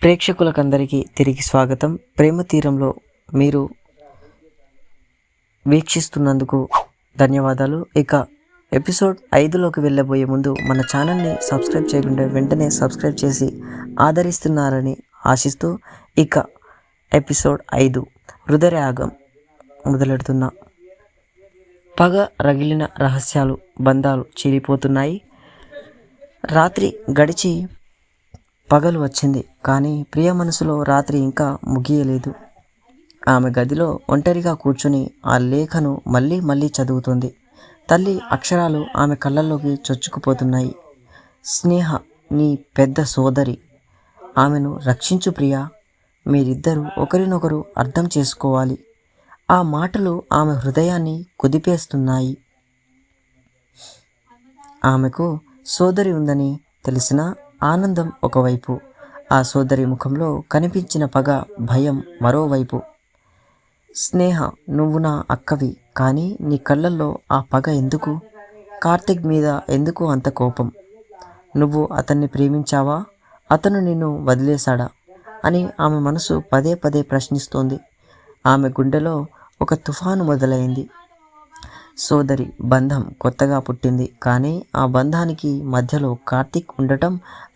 ప్రేక్షకులకందరికీ తిరిగి స్వాగతం. ప్రేమ తీరంలో మీరు వీక్షిస్తున్నందుకు ధన్యవాదాలు. ఇక ఎపిసోడ్ 5లోకి వెళ్ళబోయే ముందు మన ఛానల్ని సబ్స్క్రైబ్ చేయకుండా వెంటనే సబ్స్క్రైబ్ చేసి ఆదరిస్తున్నారని ఆశిస్తూ ఇక ఎపిసోడ్ 5 హృదయరాగం మొదలెడుతున్నా. పగ రగిలిన రహస్యాలు, బంధాలు చీలిపోతున్నాయి. రాత్రి గడిచి పగలు వచ్చింది, కానీ ప్రియ మనసులో రాత్రి ఇంకా ముగియలేదు. ఆమె గదిలో ఒంటరిగా కూర్చుని ఆ లేఖను మళ్ళీ మళ్ళీ చదువుతుంది. తల్లి అక్షరాలు ఆమె కళ్ళల్లోకి చొచ్చుకుపోతున్నాయి. స్నేహ, నీ పెద్ద సోదరి, ఆమెను రక్షించు ప్రియా. మీరిద్దరూ ఒకరినొకరు అర్థం చేసుకోవాలి. ఆ మాటలు ఆమె హృదయాన్ని కుదిపేస్తున్నాయి. ఆమెకు సోదరి ఉందని తెలిసిన ఆనందం ఒకవైపు, ఆ సోదరి ముఖంలో కనిపించిన పగ, భయం మరోవైపు. స్నేహ, నువ్వు నా అక్కవి, కానీ నీ కళ్ళల్లో ఆ పగ ఎందుకు? కార్తిక్ మీద ఎందుకు అంత కోపం? నువ్వు అతన్ని ప్రేమించావా? అతను నిన్ను వదిలేశాడా అని ఆమె మనసు పదే పదే ప్రశ్నిస్తోంది. ఆమె గుండెలో ఒక తుఫాను మొదలైంది. సోదరి బంధం కొత్తగా పుట్టింది, కానీ ఆ బంధానికి మధ్యలో కార్తిక్ ఉండటం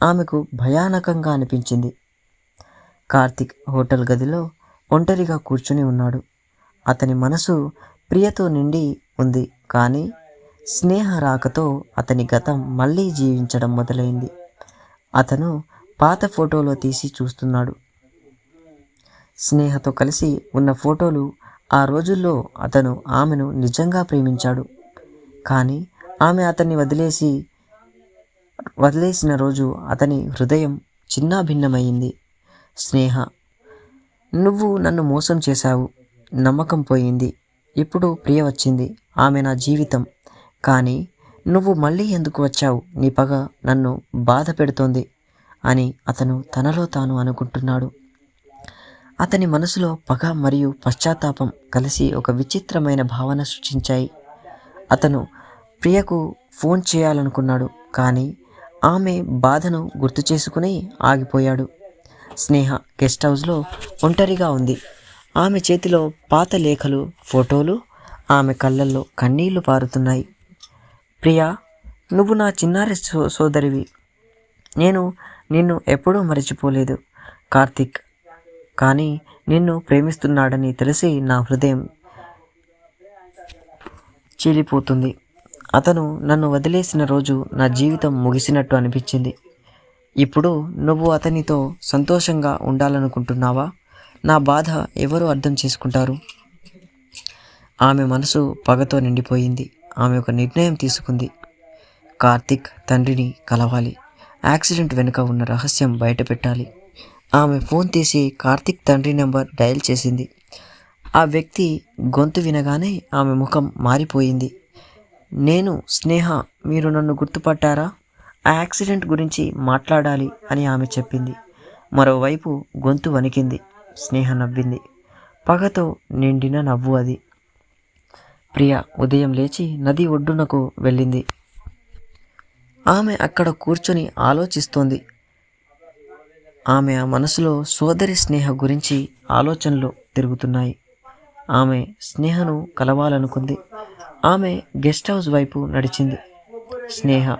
ఆమెకు భయానకంగా అనిపించింది. కార్తిక్ హోటల్ గదిలో ఒంటరిగా కూర్చుని ఉన్నాడు. అతని మనసు ప్రియతో నిండి ఉంది, కానీ స్నేహ రాకతో అతని గతం మళ్ళీ జీవించడం మొదలైంది. అతను పాత ఫోటోలో తీసి చూస్తున్నాడు. స్నేహతో కలిసి ఉన్న ఫోటోలు. ఆ రోజుల్లో అతను ఆమెను నిజంగా ప్రేమించాడు, కానీ ఆమె అతన్ని వదిలేసిన రోజు అతని హృదయం చిన్నాభిన్నమైంది. స్నేహ, నువ్వు నన్ను మోసం చేశావు. నమ్మకం పోయింది. ఇప్పుడు ప్రియ వచ్చింది, ఆమె నా జీవితం. కానీ నువ్వు మళ్ళీ ఎందుకు వచ్చావు? నీ పగ నన్ను బాధ పెడుతోంది అని అతను తనలో తాను అనుకుంటున్నాడు. అతని మనసులో పగ మరియు పశ్చాత్తాపం కలిసి ఒక విచిత్రమైన భావన సృష్టించాయి. అతను ప్రియకు ఫోన్ చేయాలనుకున్నాడు, కానీ ఆమె బాధను గుర్తు చేసుకుని ఆగిపోయాడు. స్నేహ గెస్ట్ హౌస్లో ఒంటరిగా ఉంది. ఆమె చేతిలో పాత లేఖలు, ఫోటోలు. ఆమె కళ్ళల్లో కన్నీళ్లు పారుతున్నాయి. ప్రియా, నువ్వు నా చిన్నారి సోదరివి. నేను నిన్ను ఎప్పుడూ మరచిపోలేదు. కార్తిక్ కానీ నిన్ను ప్రేమిస్తున్నాడని తెలిసి నా హృదయం చీలిపోతుంది. అతను నన్ను వదిలేసిన రోజు నా జీవితం ముగిసినట్టు అనిపించింది. ఇప్పుడు నువ్వు అతనితో సంతోషంగా ఉండాలనుకుంటున్నావా? నా బాధ ఎవరు అర్థం చేసుకుంటారు? ఆమె మనసు పగతో నిండిపోయింది. ఆమె ఒక నిర్ణయం తీసుకుంది. కార్తిక్ తండ్రిని కలవాలి. యాక్సిడెంట్ వెనుక ఉన్న రహస్యం బయట పెట్టాలి. ఆమె ఫోన్ తీసి కార్తిక్ తండ్రి నెంబర్ డయల్ చేసింది. ఆ వ్యక్తి గొంతు వినగానే ఆమె ముఖం మారిపోయింది. నేను స్నేహ, మీరు నన్ను గుర్తుపట్టారా? ఆ యాక్సిడెంట్ గురించి మాట్లాడాలి అని ఆమె చెప్పింది. మరోవైపు గొంతు వణికింది. స్నేహ నవ్వింది. పగతో నిండిన నవ్వు అది. ప్రియ ఉదయం లేచి నది ఒడ్డునకు వెళ్ళింది. ఆమె అక్కడ కూర్చొని ఆలోచిస్తోంది. ఆమె మనసులో సోదరి స్నేహ గురించి ఆలోచనలు తిరుగుతున్నాయి. ఆమె స్నేహను కలవాలనుకుంది. ఆమె గెస్ట్ హౌస్ వైపు నడిచింది. స్నేహ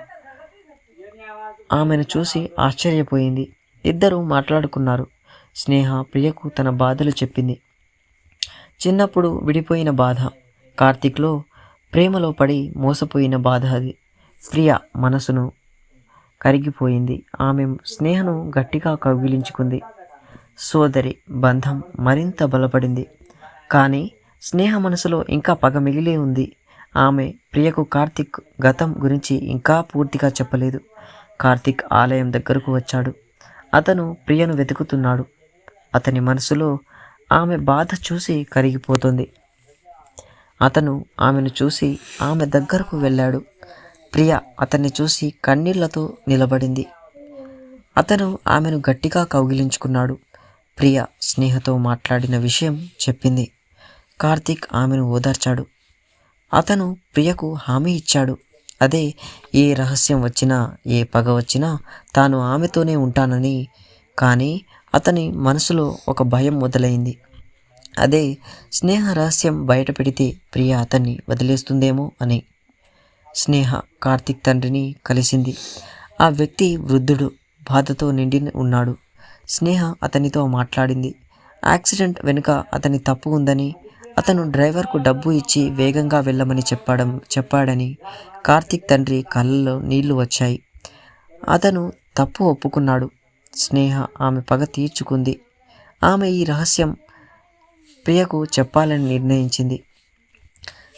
ఆమెను చూసి ఆశ్చర్యపోయింది. ఇద్దరూ మాట్లాడుకున్నారు. స్నేహ ప్రియకు తన బాధలు చెప్పింది. చిన్నప్పుడు విడిపోయిన బాధ, కార్తిక్లో ప్రేమలో పడి మోసపోయిన బాధ అది. ప్రియ మనసును కరిగిపోయింది. ఆమె స్నేహను గట్టిగా కౌగిలించుకుంది. సోదరి బంధం మరింత బలపడింది. కానీ స్నేహ మనసులో ఇంకా పగ మిగిలి ఉంది. ఆమె ప్రియకు కార్తిక్ గతం గురించి ఇంకా పూర్తిగా చెప్పలేదు. కార్తిక్ ఆలయం దగ్గరకు వచ్చాడు. అతను ప్రియను వెతుకుతున్నాడు. అతని మనసులో ఆమె బాధ చూసి కరిగిపోతుంది. అతను ఆమెను చూసి ఆమె దగ్గరకు వెళ్ళాడు. ప్రియ అతన్ని చూసి కన్నీళ్లతో నిలబడింది. అతను ఆమెను గట్టిగా కౌగిలించుకున్నాడు. ప్రియ స్నేహతో మాట్లాడిన విషయం చెప్పింది. కార్తిక్ ఆమెను ఓదార్చాడు. అతను ప్రియకు హామీ ఇచ్చాడు. అదే, ఏ రహస్యం వచ్చినా, ఏ పగ వచ్చినా తాను ఆమెతోనే ఉంటానని. కానీ అతని మనసులో ఒక భయం మొదలైంది. అదే స్నేహ రహస్యం బయట పెడితే ప్రియ అతన్ని వదిలేస్తుందేమో అని. స్నేహ కార్తిక్ తండ్రిని కలిసింది. ఆ వ్యక్తి వృద్ధుడు, బాధతో నిండి ఉన్నాడు. స్నేహ అతనితో మాట్లాడింది. యాక్సిడెంట్ వెనుక అతని తప్పు ఉందని, అతను డ్రైవర్కు డబ్బు ఇచ్చి వేగంగా వెళ్ళమని చెప్పాడని. కార్తిక్ తండ్రి కళ్ళలో నీళ్లు వచ్చాయి. అతను తప్పు ఒప్పుకున్నాడు. స్నేహ ఆమె పగ తీర్చుకుంది. ఆమె ఈ రహస్యం ప్రియకు చెప్పాలని నిర్ణయించింది.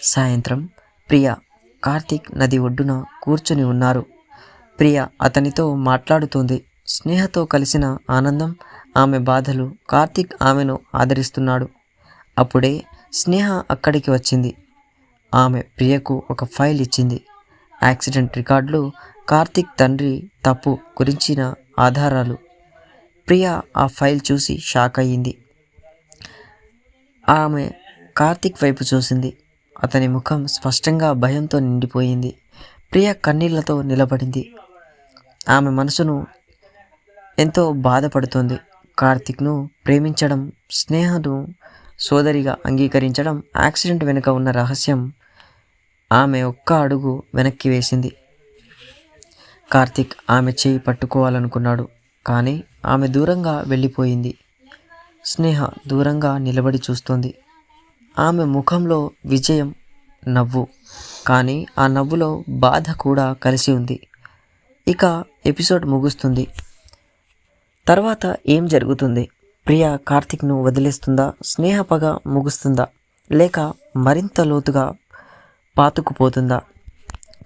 సాయంత్రం ప్రియ, కార్తిక్ నది ఒడ్డున కూర్చుని ఉన్నారు. ప్రియ అతనితో మాట్లాడుతోంది. స్నేహతో కలిసిన ఆనందం, ఆమె బాధలు. కార్తిక్ ఆమెను ఆదరిస్తున్నాడు. అప్పుడే స్నేహ అక్కడికి వచ్చింది. ఆమె ప్రియకు ఒక ఫైల్ ఇచ్చింది. యాక్సిడెంట్ రికార్డులు, కార్తిక్ తండ్రి తప్పు గురించిన ఆధారాలు. ప్రియ ఆ ఫైల్ చూసి షాక్ అయ్యింది. ఆమె కార్తిక్ వైపు చూసింది. అతని ముఖం స్పష్టంగా భయంతో నిండిపోయింది. ప్రియ కన్నీళ్లతో నిలబడింది. ఆమె మనసును ఎంతో బాధపడుతోంది. కార్తిక్ను ప్రేమించడం, స్నేహను సోదరిగా అంగీకరించడం, యాక్సిడెంట్ వెనుక ఉన్న రహస్యం. ఆమె ఒక్క అడుగు వెనక్కి వేసింది. కార్తిక్ ఆమె చేయి పట్టుకోవాలనుకున్నాడు, కానీ ఆమె దూరంగా వెళ్ళిపోయింది. స్నేహ దూరంగా నిలబడి చూస్తోంది. ఆమె ముఖంలో విజయం నవ్వు, కానీ ఆ నవ్వులో బాధ కూడా కలిసి ఉంది. ఇక ఎపిసోడ్ ముగుస్తుంది. తర్వాత ఏం జరుగుతుంది? ప్రియ కార్తిక్ను వదిలేస్తుందా? స్నేహ పగ ముగుస్తుందా? లేక మరింత లోతుగా పాతుకుపోతుందా?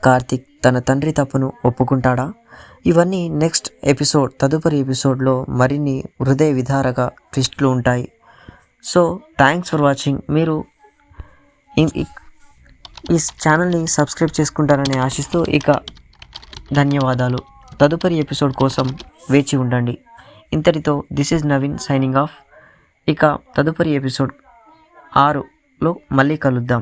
కార్తిక్ తన తండ్రి తప్పును ఒప్పుకుంటాడా? ఇవన్నీ నెక్స్ట్ ఎపిసోడ్, తదుపరి ఎపిసోడ్లో మరిన్ని హృదయ విదారక ట్విస్ట్లు ఉంటాయి. So thanks for watching. మీరు ఈ ఛానల్ని సబ్స్క్రైబ్ చేసుకుంటారని ఆశిస్తూ ఇక ధన్యవాదాలు. తదుపరి ఎపిసోడ్ కోసం వేచి ఉండండి. ఇంతటితో this is Naveen signing off. ఇక తదుపరి ఎపిసోడ్ 6లో మళ్ళీ కలుద్దాం.